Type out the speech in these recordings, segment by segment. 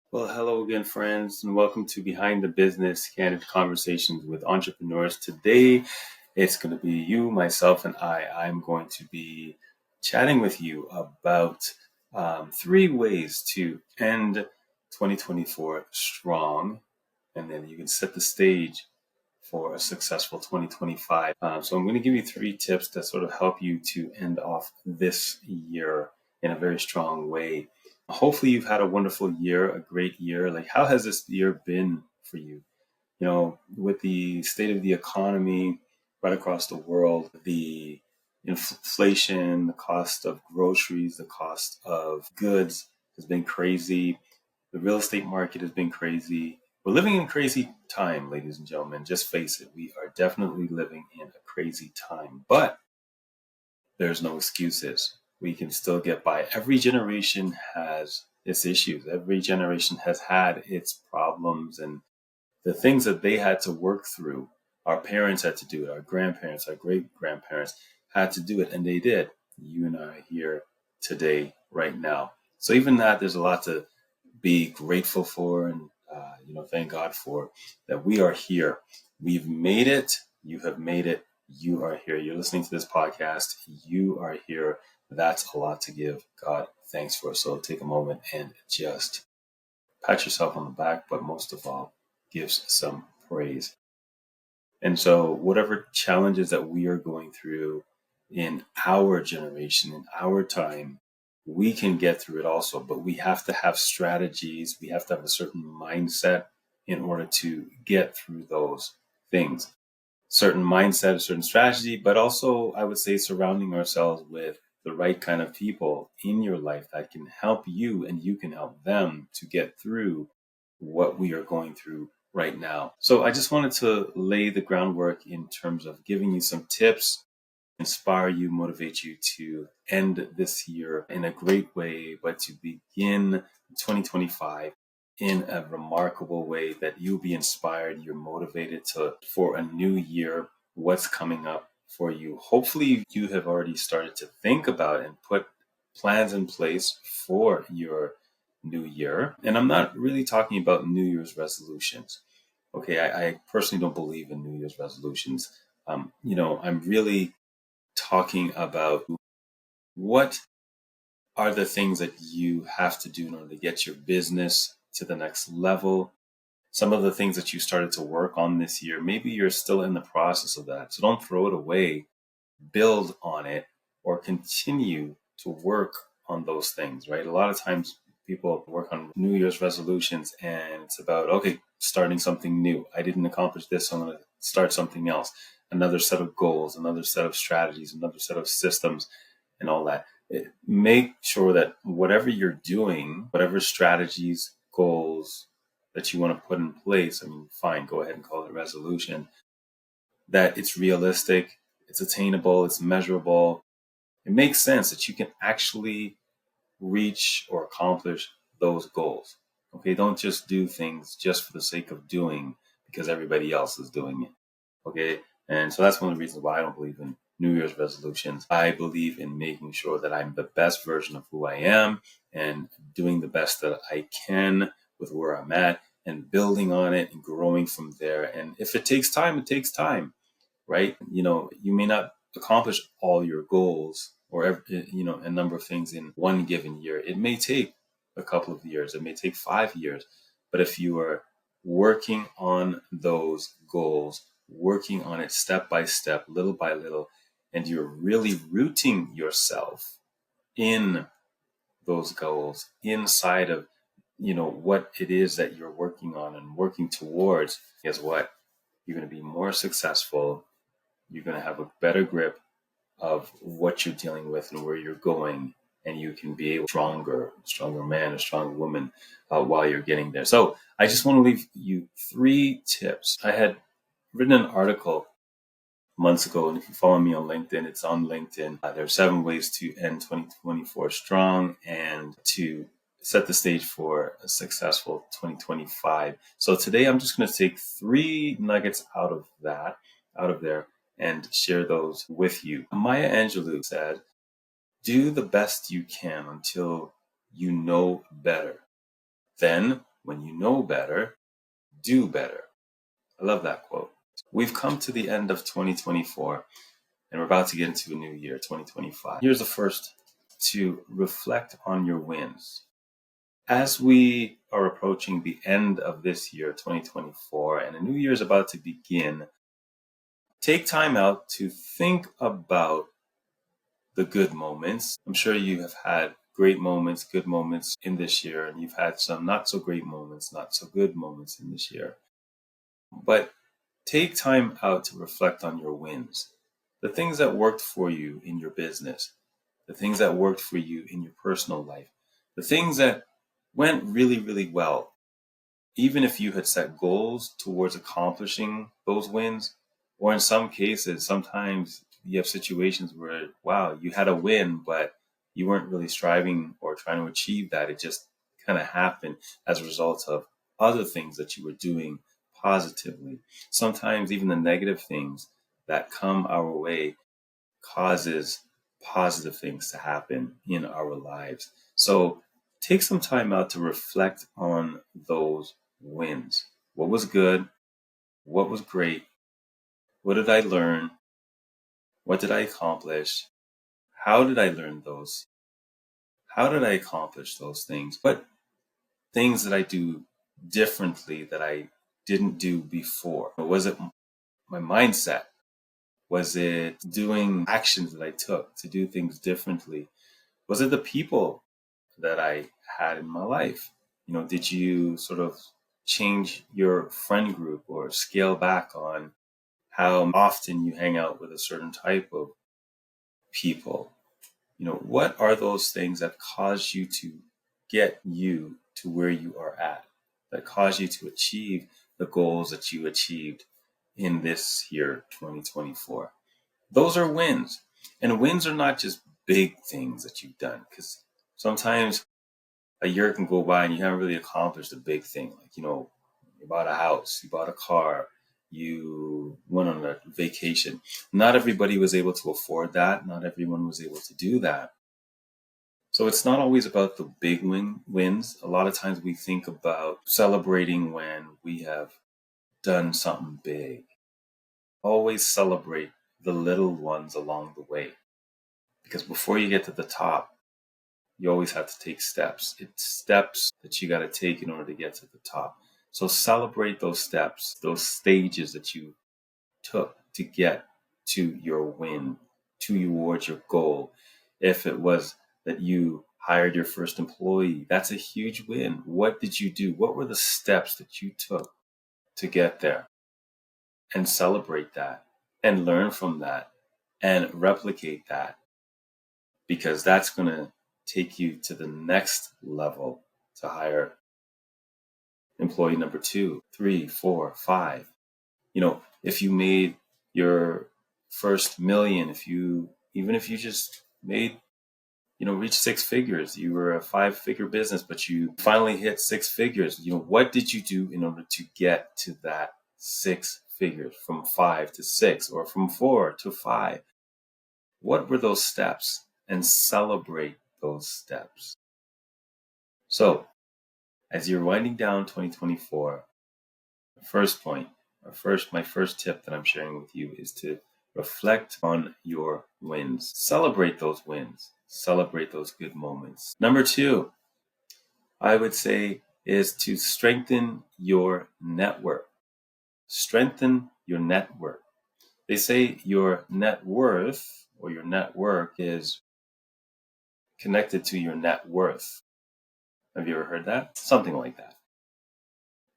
Well, hello again, friends, and welcome to Behind the Business Candid Conversations with Entrepreneurs. Today, it's going to be you, myself, and I. I'm going to be chatting with you about three ways to end 2024 strong, and then you can set the stage for a successful 2025. So I'm going to give you three tips that sort of help you to end off this year in a very strong way. Hopefully you've had a wonderful year, a great year. Like, how has this year been for you? With the state of the economy right across the world, the inflation, the cost of groceries, the cost of goods has been crazy. The real estate market has been crazy. We're living in crazy time, ladies and gentlemen. Just face it. We are definitely living in a crazy time, but there's no excuses. We can still get by. Every generation has its issues. Every generation has had its problems and the things that they had to work through. Our parents had to do it. Our grandparents, our great grandparents had to do it, and they did. You and I are here today, right now. So even that, there's a lot to be grateful for and thank God for that we are here. We've made it. You have made it. You are here. You're listening to this podcast. You are here. That's a lot to give God thanks for. So take a moment and just pat yourself on the back, but most of all, give some praise. And so whatever challenges that we are going through in our generation, in our time, we can get through it also, but we have to have strategies. We have to have a certain mindset in order to get through those things. Certain mindset, a certain strategy, but also I would say surrounding ourselves with the right kind of people in your life that can help you and you can help them to get through what we are going through right now. So I just wanted to lay the groundwork in terms of giving you some tips, inspire you, motivate you to end this year in a great way, but to begin 2025 in a remarkable way that you'll be inspired, you're motivated for a new year, what's coming up for you. Hopefully you have already started to think about and put plans in place for your new year. And I'm not really talking about New Year's resolutions. Okay, I personally don't believe in New Year's resolutions. I'm really talking about what are the things that you have to do in order to get your business to the next level. Some of the things that you started to work on this year, maybe you're still in the process of that. So don't throw it away, build on it, or continue to work on those things, right? A lot of times people work on New Year's resolutions and it's about, okay, starting something new. I didn't accomplish this, so I'm going to start something else. Another set of goals, another set of strategies, another set of systems, and all that. Make sure that whatever you're doing, whatever strategies, goals that you want to put in place, I mean, fine, go ahead and call it resolution, that it's realistic, it's attainable, it's measurable. It makes sense that you can actually reach or accomplish those goals. Okay, don't just do things just for the sake of doing because everybody else is doing it. Okay, and so that's one of the reasons why I don't believe in New Year's resolutions. I believe in making sure that I'm the best version of who I am and doing the best that I can with where I'm at and building on it and growing from there. And if it takes time, it takes time, right? You may not accomplish all your goals or a number of things in one given year. It may take a couple of years. It may take 5 years. But if you are working on those goals, working on it step by step, little by little, and you're really rooting yourself in those goals inside of what it is that you're working on and working towards, guess what? You're going to be more successful. You're going to have a better grip of what you're dealing with and where you're going, and you can be a stronger man, a stronger woman while you're getting there. So I just want to leave you three tips. I had written an article months ago, and if you follow me on LinkedIn, it's on LinkedIn. There are 7 ways to end 2024 strong and to set the stage for a successful 2025. So today I'm just going to take 3 nuggets out of there, and share those with you. Maya Angelou said, "Do the best you can until you know better. Then, When you know better, do better. I love that quote. We've come to the end of 2024 and we're about to get into a new year, 2025. Here's the first: to reflect on your wins. As we are approaching the end of this year, 2024, and a new year is about to begin, take time out to think about the good moments. I'm sure you have had great moments, good moments in this year, and you've had some not so great moments, not so good moments in this year. But take time out to reflect on your wins, the things that worked for you in your business, the things that worked for you in your personal life, the things that went really, really well. Even if you had set goals towards accomplishing those wins, or in some cases, sometimes you have situations where, wow, you had a win, but you weren't really striving or trying to achieve that. It just kind of happened as a result of other things that you were doing positively. Sometimes even the negative things that come our way causes positive things to happen in our lives. So take some time out to reflect on those wins. What was good? What was great? What did I learn? What did I accomplish? How did I learn those? How did I accomplish those things? What things did I do differently that I didn't do before? Was it my mindset? Was it doing actions that I took to do things differently? Was it the people that I had in my life? Did you sort of change your friend group or scale back on how often you hang out with a certain type of people? What are those things that cause you to get you to where you are at, that cause you to achieve the goals that you achieved in this year, 2024? Those are wins. And wins are not just big things that you've done, because sometimes a year can go by and you haven't really accomplished a big thing. Like, you bought a house, you bought a car, you went on a vacation. Not everybody was able to afford that. Not everyone was able to do that. So it's not always about the big wins. A lot of times we think about celebrating when we have done something big. Always celebrate the little ones along the way. Because before you get to the top, you always have to take steps. It's steps that you got to take in order to get to the top. So celebrate those steps, those stages that you took to get to your win, towards your goal. If it was that you hired your first employee, that's a huge win. What did you do? What were the steps that you took to get there? And celebrate that and learn from that and replicate that, because that's going to take you to the next level to hire employee number 2, 3, 4, 5. If you made your first million, even if you just made, reach 6 figures, you were a 5-figure business, but you finally hit 6 figures. What did you do in order to get to that 6 figures, from 5 to 6 or from 4 to 5? What were those steps? And celebrate those steps. So, as you're winding down 2024, the first point, my first tip that I'm sharing with you is to reflect on your wins. Celebrate those wins. Celebrate those good moments. Number 2, I would say, is to strengthen your network. Strengthen your network. They say your net worth or your network is connected to your net worth. Have you ever heard that? Something like that.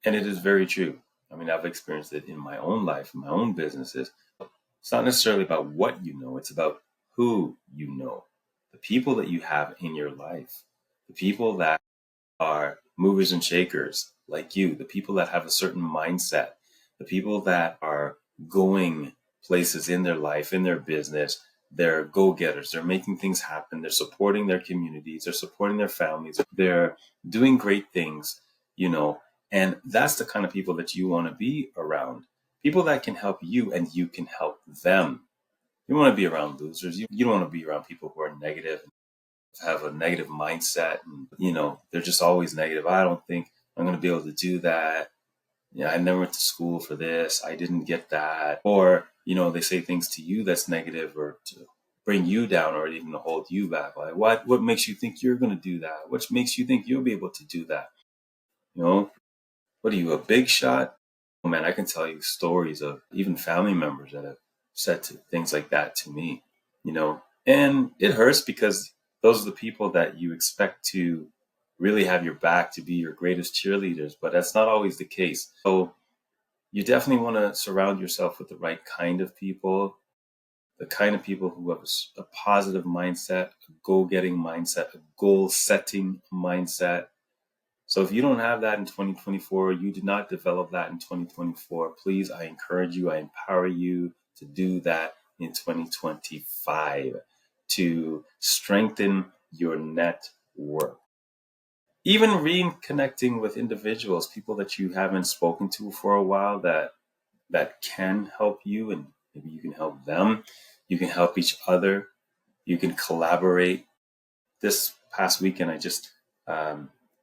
And it is very true. I mean, I've experienced it in my own life, in my own businesses. It's not necessarily about what you know, it's about who you know. The people that you have in your life, the people that are movers and shakers like you, the people that have a certain mindset, the people that are going places in their life, in their business. They're go-getters. They're making things happen. They're supporting their communities. They're supporting their families. They're doing great things, and that's the kind of people that you want to be around. People that can help you and you can help them. You want to be around losers. You don't want to be around people who are negative, have a negative mindset, and they're just always negative. I don't think I'm going to be able to do that. Yeah, I never went to school for this. I didn't get that. Or, they say things to you that's negative or to bring you down or even to hold you back. Like, what makes you think you're going to do that? What makes you think you'll be able to do that? You know, what are you, a big shot? Oh man, I can tell you stories of even family members that have said things like that to me, and it hurts because those are the people that you expect to really have your back, to be your greatest cheerleaders, but that's not always the case. So you definitely want to surround yourself with the right kind of people, the kind of people who have a positive mindset, a goal-getting mindset, a goal-setting mindset. So if you don't have that in 2024, you did not develop that in 2024, please, I encourage you, I empower you to do that in 2025 to strengthen your network. Even reconnecting with individuals, people that you haven't spoken to for a while that can help you, and maybe you can help them. You can help each other. You can collaborate. This past weekend, I just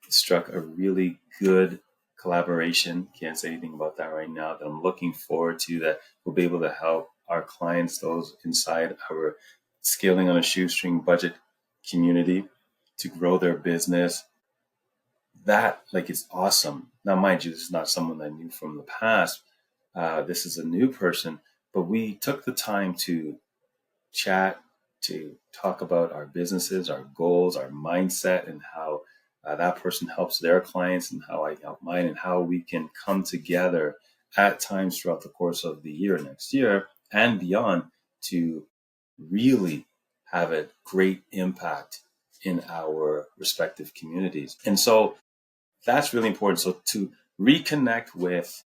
struck a really good collaboration. Can't say anything about that right now, that I'm looking forward to, that we'll be able to help our clients, those inside our scaling on a shoestring budget community, to grow their business. That, like, it's awesome. Now, mind you, this is not someone I knew from the past. This is a new person, but we took the time to chat, to talk about our businesses, our goals, our mindset, and how that person helps their clients and how I help mine, and how we can come together at times throughout the course of the year, next year, and beyond, to really have a great impact in our respective communities. And so that's really important. So to reconnect with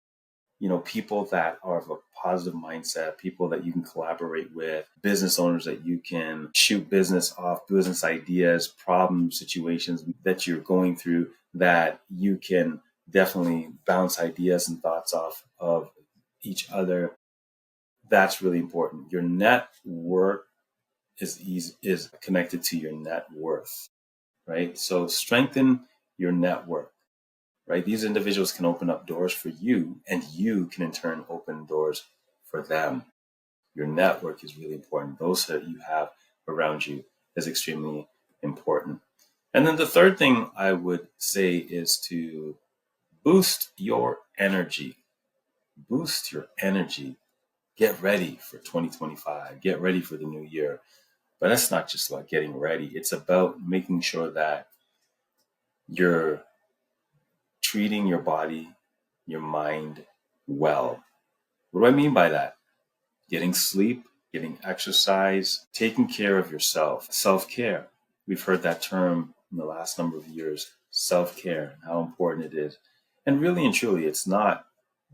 people that are of a positive mindset, people that you can collaborate with, business owners that you can shoot business off, business ideas, problem situations that you're going through, that you can definitely bounce ideas and thoughts off of each other. That's really important. Your network is connected to your net worth, right? So strengthen your network. Right? These individuals can open up doors for you, and you can in turn open doors for them. Your network is really important. Those that you have around you is extremely important. And then the third thing I would say is to boost your energy. Boost your energy. Get ready for 2025. Get ready for the new year. But that's not just about getting ready. It's about making sure that you're treating your body, your mind well. What do I mean by that? Getting sleep, getting exercise, taking care of yourself, self-care. We've heard that term in the last number of years, self-care, and how important it is. And really and truly, it's not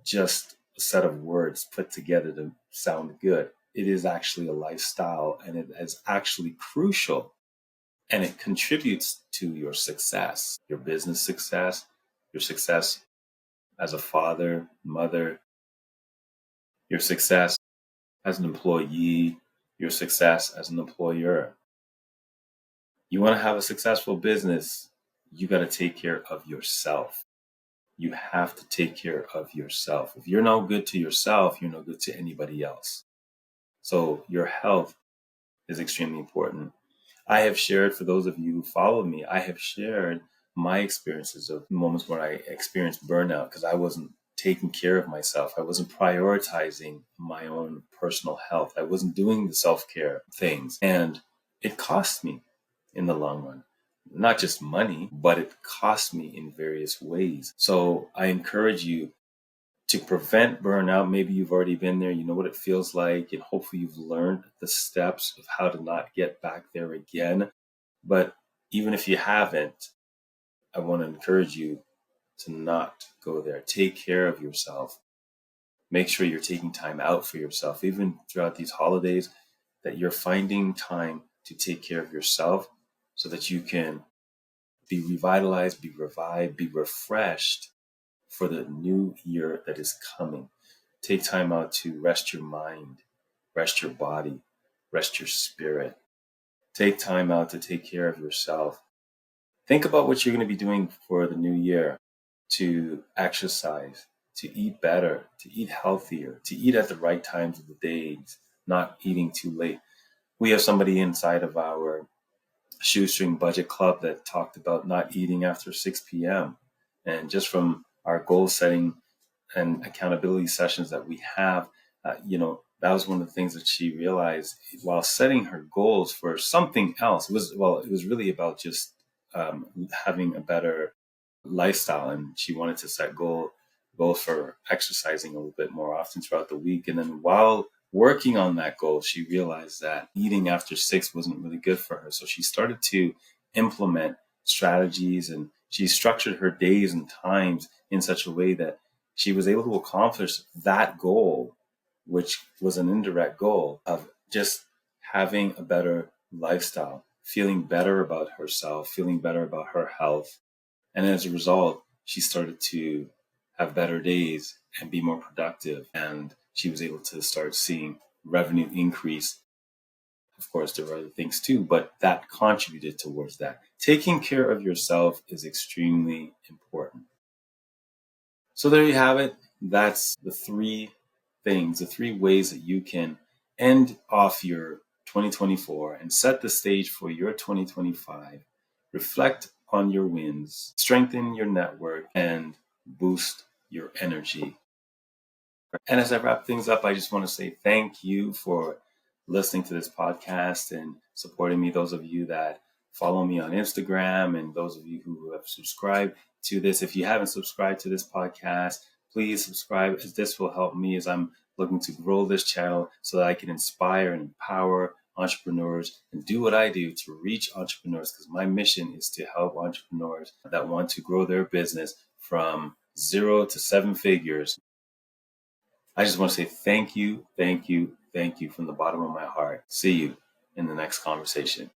just a set of words put together to sound good. It is actually a lifestyle, and it is actually crucial, and it contributes to your success, your business success, your success as a father, mother, your success as an employee, your success as an employer. You want to have a successful business, you got to take care of yourself. You have to take care of yourself. If you're no good to yourself, you're no good to anybody else. So your health is extremely important. I have shared, for those of you who follow me, I have shared my experiences of moments where I experienced burnout because I wasn't taking care of myself. I wasn't prioritizing my own personal health. I wasn't doing the self-care things. And it cost me in the long run. Not just money, but it cost me in various ways. So I encourage you to prevent burnout. Maybe you've already been there, you know what it feels like, and hopefully you've learned the steps of how to not get back there again. But even if you haven't, I want to encourage you to not go there. Take care of yourself. Make sure you're taking time out for yourself, even throughout these holidays, that you're finding time to take care of yourself so that you can be revitalized, be revived, be refreshed for the new year that is coming. Take time out to rest your mind, rest your body, rest your spirit. Take time out to take care of yourself. Think about what you're going to be doing for the new year. to exercise, to eat better, to eat healthier, to eat at the right times of the days, not eating too late. We have somebody inside of our shoestring budget club that talked about not eating after 6 p.m. And just from our goal setting and accountability sessions that we have, that was one of the things that she realized while setting her goals for something else. It was really about just having a better lifestyle, and she wanted to set goals for exercising a little bit more often throughout the week. And then while working on that goal, she realized that eating after 6 wasn't really good for her. So she started to implement strategies, and she structured her days and times in such a way that she was able to accomplish that goal, which was an indirect goal of just having a better lifestyle, feeling better about herself, feeling better about her health. And as a result, she started to have better days and be more productive. And she was able to start seeing revenue increase. Of course, there were other things too, but that contributed towards that. Taking care of yourself is extremely important. So there you have it. That's the three ways that you can end off your 2024 and set the stage for your 2025. Reflect on your wins, strengthen your network, and boost your energy. And as I wrap things up, I just want to say thank you for listening to this podcast and supporting me. Those of you that follow me on Instagram and those of you who have subscribed to this. If you haven't subscribed to this podcast, please subscribe, as this will help me as I'm looking to grow this channel so that I can inspire and empower entrepreneurs and do what I do to reach entrepreneurs, because my mission is to help entrepreneurs that want to grow their business from 0 to 7 figures. I just want to say thank you, thank you, thank you from the bottom of my heart. See you in the next conversation.